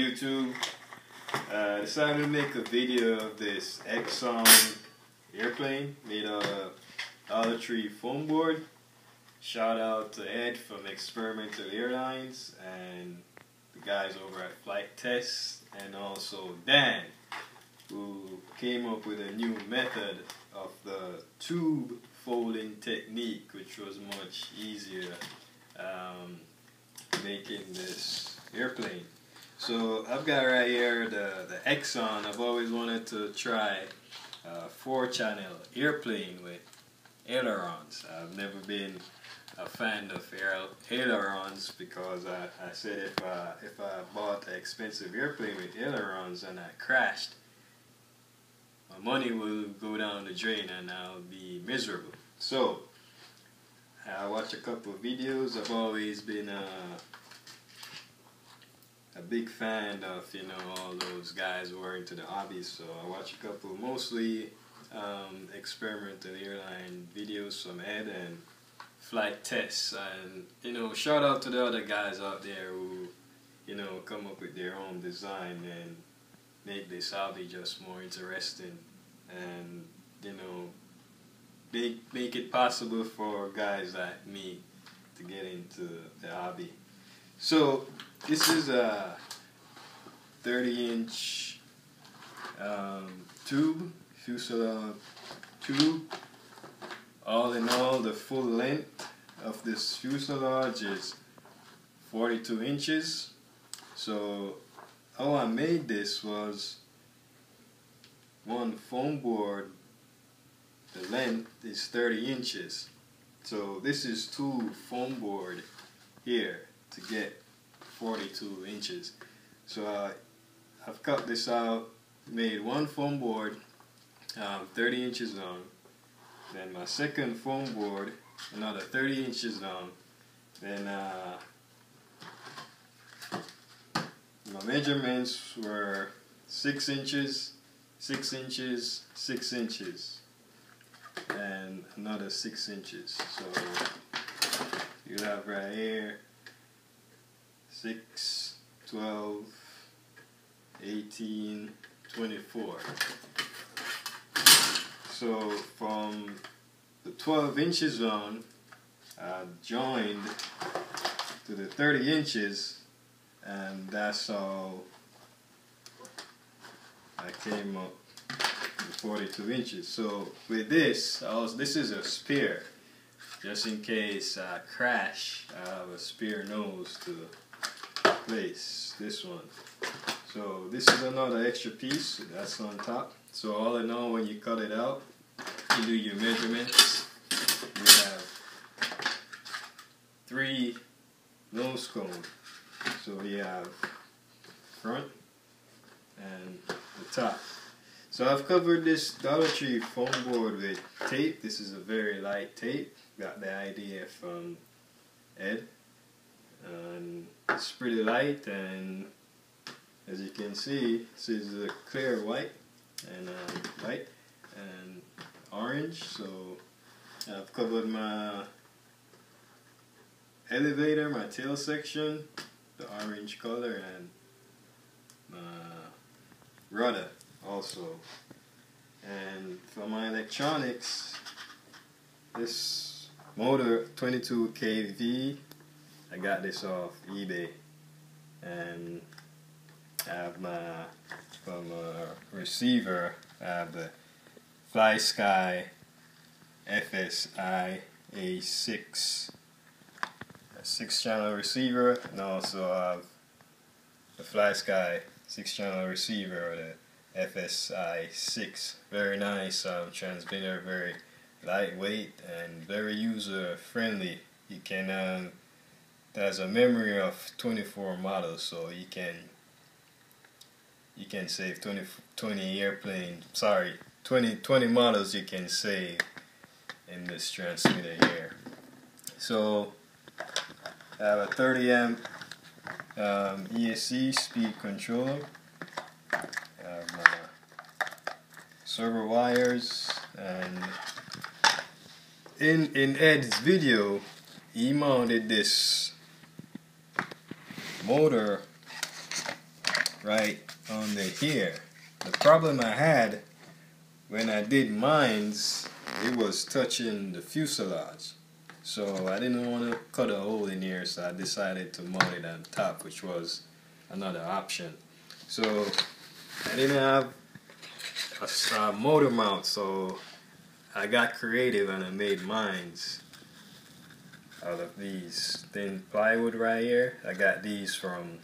YouTube. Decided to make a video of this Axon airplane made out of Dollar Tree foam board. Shout out to Ed from Experimental Airlines and the guys over at Flight Test, and also Dan, who came up with a new method of the tube folding technique, which was much easier making this airplane. So I've got right here the Axon. I've always wanted to try a 4-channel airplane with ailerons. I've never been a fan of ailerons because I said if I bought an expensive airplane with ailerons and I crashed, my money will go down the drain and I'll be miserable. So I watched a couple of videos. I've always been a big fan of, you know, all those guys who are into the hobby. So I watched a couple, mostly experimental airline videos from Ed and Flight Tests, and you know, shout out to the other guys out there who, you know, come up with their own design and make this hobby just more interesting, and you know, make it possible for guys like me to get into the hobby. So this is a 30-inch tube, fuselage tube. All in all, the full length of this fuselage is 42 inches. So how I made this was one foam board, the length is 30 inches. So this is 2 foam board here to get 42 inches. So I've cut this out, made one foam board 30 inches long. Then my second foam board, another 30 inches long. Then my measurements were 6 inches, 6 inches, 6 inches, and another 6 inches. So you have right here 6, 12, 18, 24. So from the 12 inches on, I joined to the 30 inches, and that's how I came up with 42 inches. So with this, this is a spare, just in case I crash. I have a spare nose to place this one. So this is another extra piece that's on top. So all in all, when you cut it out, you do your measurements. You have 3 nose cones. So we have front and the top. So I've covered this Dollar Tree foam board with tape. This is a very light tape. Got the idea from Ed. And it's pretty light, and as you can see, this is a clear white and white and orange. So I've covered my elevator, my tail section, the orange color, and my rudder also. And for my electronics, this motor 22 kV, I got this off eBay, and I have from a receiver, I have the FlySky FSI A6, a 6-channel receiver, and also I have the FlySky 6-channel receiver, the FSI 6. Very nice transmitter, very lightweight and very user friendly. You can there's a memory of 24 models, so you can save 20 airplane, sorry, 20 models you can save in this transmitter here. So I have a 30 amp ESC speed controller. I have my server wires, and in Ed's video, he mounted this motor right under here. The problem I had when I did mines, it was touching the fuselage. So I didn't want to cut a hole in here, so I decided to mount it on top, which was another option. So I didn't have a motor mount, so I got creative and I made mines out of these thin plywood right here. I got these from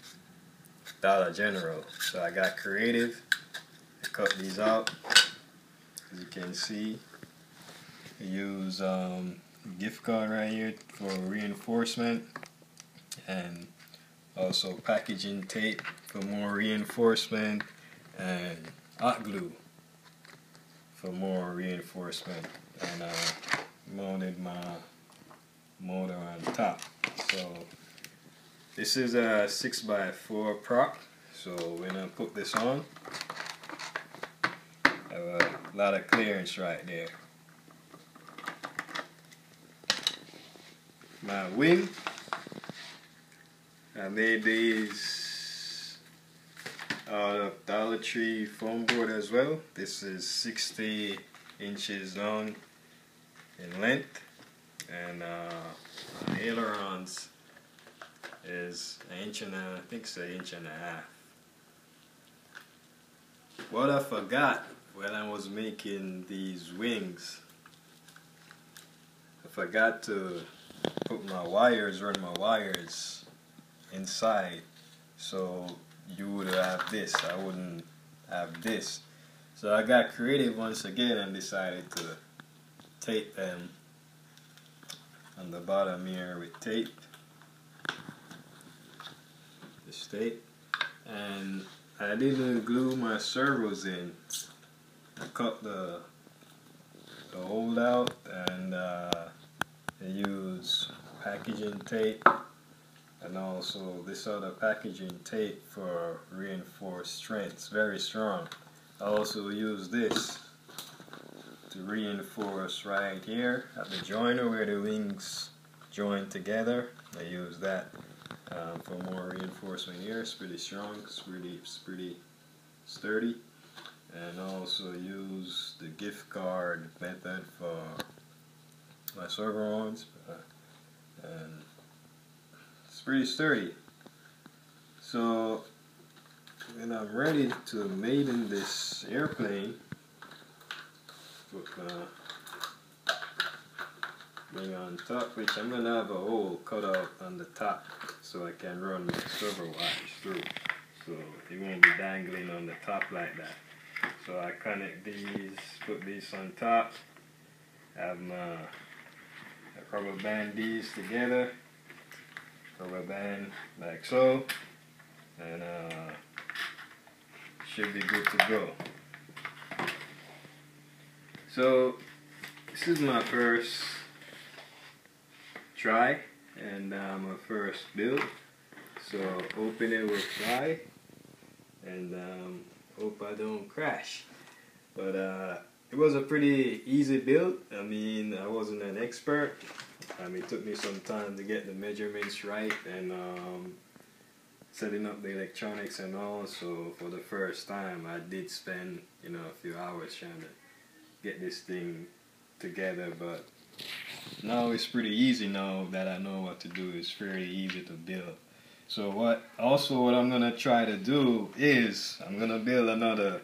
Dollar General. So I got creative. I cut these out. As you can see, I use gift card right here for reinforcement, and also packaging tape for more reinforcement, and hot glue for more reinforcement. And I mounted my motor on top. So this is a 6x4 prop. So when I put this on, I have a lot of clearance right there. My wing, I made these out of Dollar Tree foam board as well. This is 60 inches long in length, and the ailerons is an inch and I think it's an inch and a half. What I forgot when I was making these wings, I forgot to put my wires, run my wires inside, so you would have this. I wouldn't have this. So I got creative once again and decided to tape them on the bottom here with tape. This tape. And I didn't glue my servos in. I cut the hole out, and I use packaging tape, and also this other packaging tape for reinforced strength. It's very strong. I also use this to reinforce right here at the joiner where the wings join together. I use that for more reinforcement here. It's pretty strong, it's pretty sturdy. And also use the gift card method for my servo arms, and it's pretty sturdy. So when I'm ready to mate in this airplane, put my wing on top, which I'm gonna have a hole cut out on the top so I can run my servo wires through, so it won't be dangling on the top like that. So I connect these, put these on top, have my rubber band these together, rubber band like so, and should be good to go. So this is my first try and my first build. So open it will fly, and hope I don't crash. But it was a pretty easy build. I mean, I wasn't an expert. It took me some time to get the measurements right, and setting up the electronics and all. So for the first time, I did spend a few hours trying to get this thing together. But now it's pretty easy. Now that I know what to do, it's very easy to build. So what I'm gonna try to do is I'm gonna build another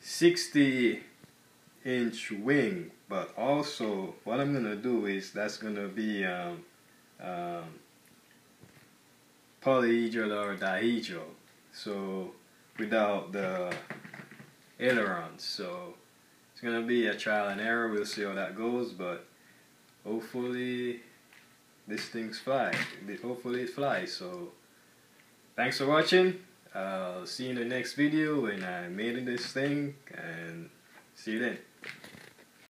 60-inch wing, but also what I'm gonna do is that's gonna be polyhedral or dihedral, so without the ailerons. So it's gonna be a trial and error. We'll see how that goes, but hopefully this thing's fly. Hopefully it flies. So thanks for watching. I'll see you in the next video when I made this thing, and see you then.